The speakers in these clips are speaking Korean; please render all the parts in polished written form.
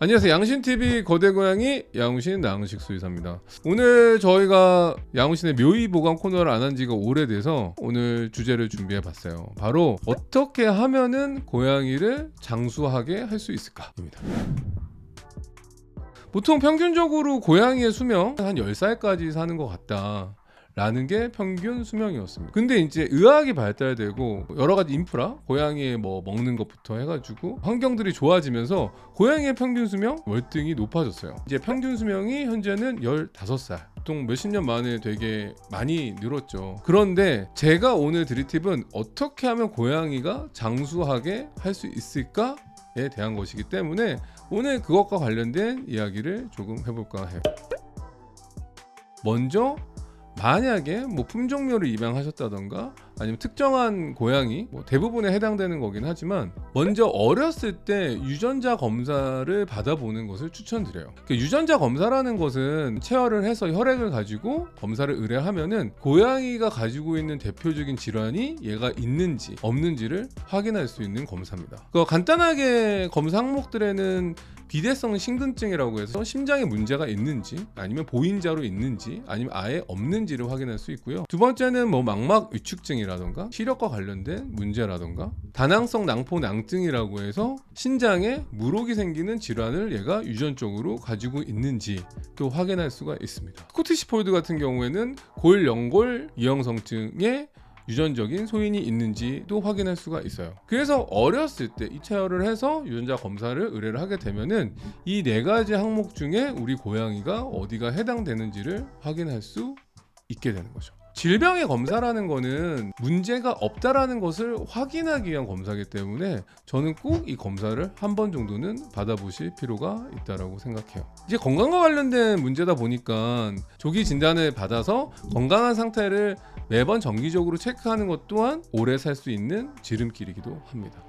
안녕하세요. 양신TV 거대고양이 양신 나흥식 수의사입니다. 오늘 저희가 양신의 묘의 보관 코너를 안 한 지가 오래돼서 오늘 주제를 준비해 봤어요. 바로 어떻게 하면은 고양이를 장수하게 할 수 있을까입니다. 보통 평균적으로 고양이의 수명 한 10살까지 사는 것 같다 라는 게 평균 수명이었습니다. 근데 이제 의학이 발달되고 여러 가지 인프라, 고양이의 뭐 먹는 것부터 해가지고 환경들이 좋아지면서 고양이의 평균 수명 월등히 높아졌어요. 이제 평균 수명이 현재는 15살. 보통 몇십 년 만에 되게 많이 늘었죠. 그런데 제가 오늘 드릴 팁은 어떻게 하면 고양이가 장수하게 할 수 있을까에 대한 것이기 때문에 오늘 그것과 관련된 이야기를 조금 해볼까 해요. 먼저 만약에 뭐 품종묘를 입양하셨다던가 아니면 특정한 고양이 대부분에 해당되는 거긴 하지만 먼저 어렸을 때 유전자 검사를 받아보는 것을 추천드려요. 유전자 검사라는 것은 체열을 해서 혈액을 가지고 검사를 의뢰하면은 고양이가 가지고 있는 대표적인 질환이 얘가 있는지 없는지를 확인할 수 있는 검사입니다. 간단하게 검사 항목들에는 비대성 심근증이라고 해서 심장에 문제가 있는지 아니면 보인자로 있는지 아니면 아예 없는지를 확인할 수 있고요. 두 번째는 망막 위축증이라던가 시력과 관련된 문제라던가 다낭성 낭포낭증이라고 해서 신장에 물혹이 생기는 질환을 얘가 유전적으로 가지고 있는지 또 확인할 수가 있습니다. 스코티시 폴드 같은 경우에는 골연골 이형성증에 유전적인 소인이 있는지도 확인할 수가 있어요. 그래서 어렸을 때 이 체열을 해서 유전자 검사를 의뢰를 하게 되면은 이 네 가지 항목 중에 우리 고양이가 어디가 해당되는지를 확인할 수 있게 되는 거죠. 질병의 검사라는 거는 문제가 없다라는 것을 확인하기 위한 검사이기 때문에 저는 꼭 이 검사를 한 번 정도는 받아보실 필요가 있다고 생각해요. 이제 건강과 관련된 문제다 보니까 조기 진단을 받아서 건강한 상태를 매번 정기적으로 체크하는 것 또한 오래 살 수 있는 지름길이기도 합니다.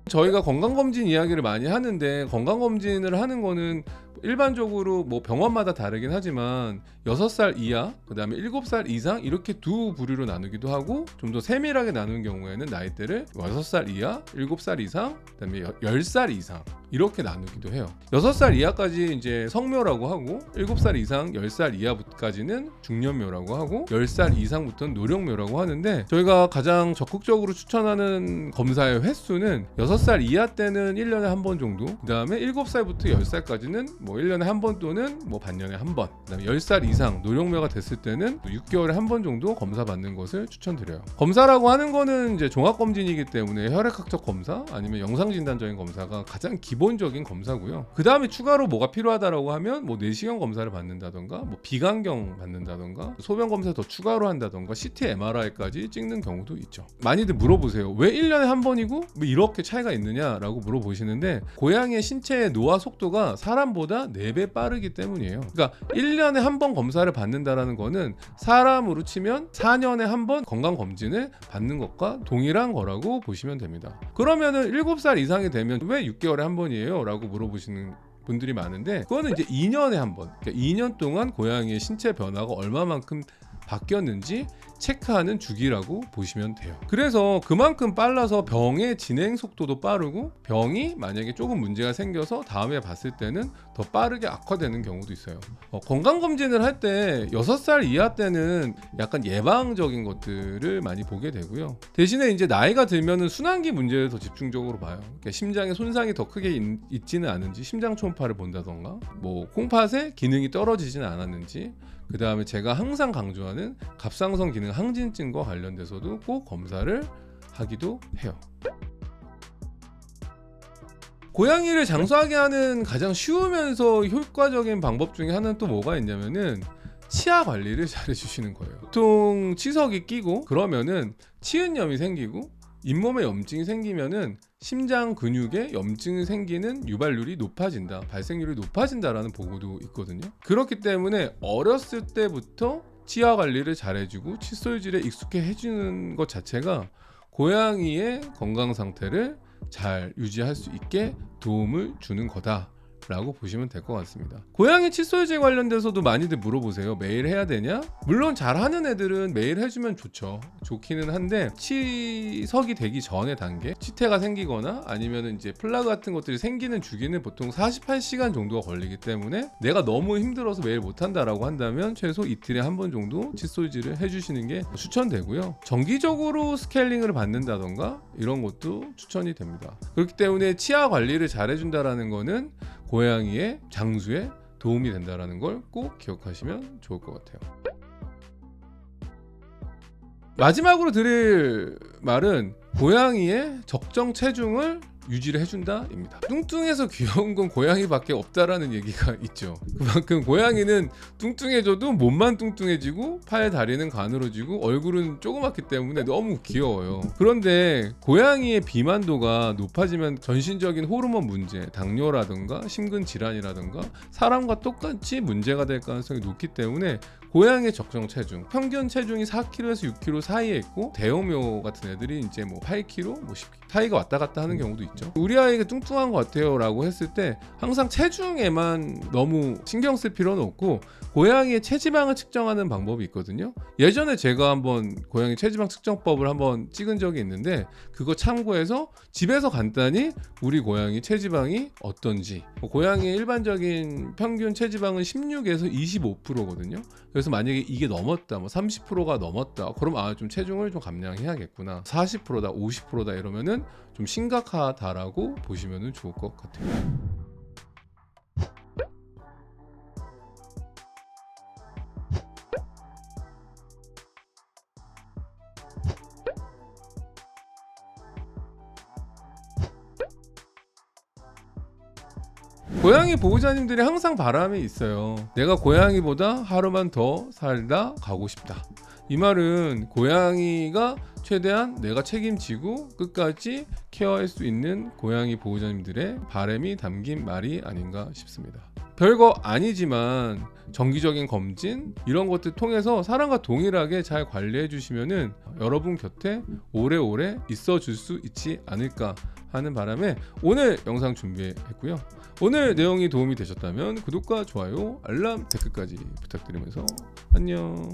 저희가 건강검진 이야기를 많이 하는데 건강검진을 하는 거는 일반적으로 병원마다 다르긴 하지만 6살 이하, 그 다음에 7살 이상 이렇게 두 부류로 나누기도 하고 좀 더 세밀하게 나누는 경우에는 나이대를 6살 이하, 7살 이상, 그 다음에 10살 이상 이렇게 나누기도 해요. 6살 이하까지 이제 성묘라고 하고 7살 이상 10살 이하까지는 중년묘라고 하고 10살 이상부터는 노령묘라고 하는데 저희가 가장 적극적으로 추천하는 검사의 횟수는 6살 이하 때는 1년에 한 번 정도, 그 다음에 7살부터 10살까지는 1년에 한 번 또는 반년에 한 번, 그다음에 10살 이상 노령묘가 됐을 때는 6개월에 한 번 정도 검사 받는 것을 추천드려요. 검사라고 하는 거는 이제 종합검진이기 때문에 혈액학적 검사 아니면 영상진단적인 검사가 가장 기본적인 검사고요. 그 다음에 추가로 뭐가 필요하다라고 하면 내시경 검사를 받는다던가 비강경 받는다던가 소변 검사 더 추가로 한다던가 CT, MRI까지 찍는 경우도 있죠. 많이들 물어보세요. 왜 1년에 한 번이고 왜 이렇게 차이가 있느냐라고 물어보시는데 고양이의 신체의 노화 속도가 사람보다 4배 빠르기 때문이에요. 그러니까 1년에 한 번 검사를 받는다라는 거는 사람으로 치면 4년에 한 번 건강검진을 받는 것과 동일한 거라고 보시면 됩니다. 그러면은 7살 이상이 되면 왜 6개월에 한 번이에요? 라고 물어보시는 분들이 많은데 그거는 이제 2년에 한 번, 그러니까 2년 동안 고양이의 신체 변화가 얼마만큼 바뀌었는지 체크하는 주기라고 보시면 돼요. 그래서 그만큼 빨라서 병의 진행 속도도 빠르고 병이 만약에 조금 문제가 생겨서 다음에 봤을 때는 더 빠르게 악화되는 경우도 있어요. 건강검진을 할 때 6살 이하 때는 약간 예방적인 것들을 많이 보게 되고요. 대신에 이제 나이가 들면은 순환기 문제를 더 집중적으로 봐요. 그러니까 심장에 손상이 더 크게 있지는 않은지 심장 초음파를 본다던가 콩팥의 기능이 떨어지지는 않았는지, 그 다음에 제가 항상 강조하는 갑상선 기능 항진증과 관련돼서도 꼭 검사를 하기도 해요. 고양이를 장수하게 하는 가장 쉬우면서 효과적인 방법 중에 하나는 또 뭐가 있냐면은 치아 관리를 잘 해주시는 거예요. 보통 치석이 끼고 그러면은 치은염이 생기고 잇몸에 염증이 생기면은 심장 근육에 염증이 생기는 유발률이 높아진다, 발생률이 높아진다라는 보고도 있거든요. 그렇기 때문에 어렸을 때부터 치아 관리를 잘해주고 칫솔질에 익숙해 해주는 것 자체가 고양이의 건강 상태를 잘 유지할 수 있게 도움을 주는 거다 라고 보시면 될 것 같습니다. 고양이 칫솔질 관련돼서도 많이들 물어보세요. 매일 해야 되냐? 물론 잘하는 애들은 매일 해주면 좋기는 한데, 치석이 되기 전의 단계, 치태가 생기거나 아니면 이제 플라그 같은 것들이 생기는 주기는 보통 48시간 정도가 걸리기 때문에 내가 너무 힘들어서 매일 못한다라고 한다면 최소 이틀에 한 번 정도 칫솔질을 해주시는 게 추천되고요. 정기적으로 스케일링을 받는다던가 이런 것도 추천이 됩니다. 그렇기 때문에 치아 관리를 잘 해준다라는 거는 고양이의 장수에 도움이 된다는 걸 꼭 기억하시면 좋을 것 같아요. 마지막으로 드릴 말은 고양이의 적정 체중을 유지를 해준다입니다. 뚱뚱해서 귀여운 건 고양이밖에 없다라는 얘기가 있죠. 그만큼 고양이는 뚱뚱해져도 몸만 뚱뚱해지고 팔 다리는 가늘어지고 얼굴은 조그맣기 때문에 너무 귀여워요. 그런데 고양이의 비만도가 높아지면 전신적인 호르몬 문제, 당뇨라든가 심근 질환이라든가 사람과 똑같이 문제가 될 가능성이 높기 때문에 고양이의 적정 체중, 평균 체중이 4kg에서 6kg 사이에 있고 대형묘 같은 애들이 이제 뭐 8kg, 뭐 10kg 사이가 왔다 갔다 하는 경우도 있죠. 우리 아이가 뚱뚱한 것 같아요 라고 했을 때 항상 체중에만 너무 신경 쓸 필요는 없고 고양이의 체지방을 측정하는 방법이 있거든요. 예전에 제가 한번 고양이 체지방 측정법을 한번 찍은 적이 있는데 그거 참고해서 집에서 간단히 우리 고양이 체지방이 어떤지, 고양이의 일반적인 평균 체지방은 16에서 25%거든요. 그래서 만약에 이게 넘었다, 뭐 30%가 넘었다, 그럼 좀 체중을 좀 감량해야겠구나. 40%다, 50%다 이러면은 좀 심각하다라고 보시면 좋을 것 같아요. 고양이 보호자님들이 항상 바람이 있어요. 내가 고양이보다 하루만 더 살다 가고 싶다. 이 말은 고양이가 최대한 내가 책임지고 끝까지 케어할 수 있는 고양이 보호자님들의 바람이 담긴 말이 아닌가 싶습니다. 별거 아니지만 정기적인 검진 이런 것들 통해서 사람과 동일하게 잘 관리해 주시면은 여러분 곁에 오래오래 있어 줄 수 있지 않을까 하는 바람에 오늘 영상 준비했고요. 오늘 내용이 도움이 되셨다면 구독과 좋아요, 알람, 댓글까지 부탁드리면서 안녕.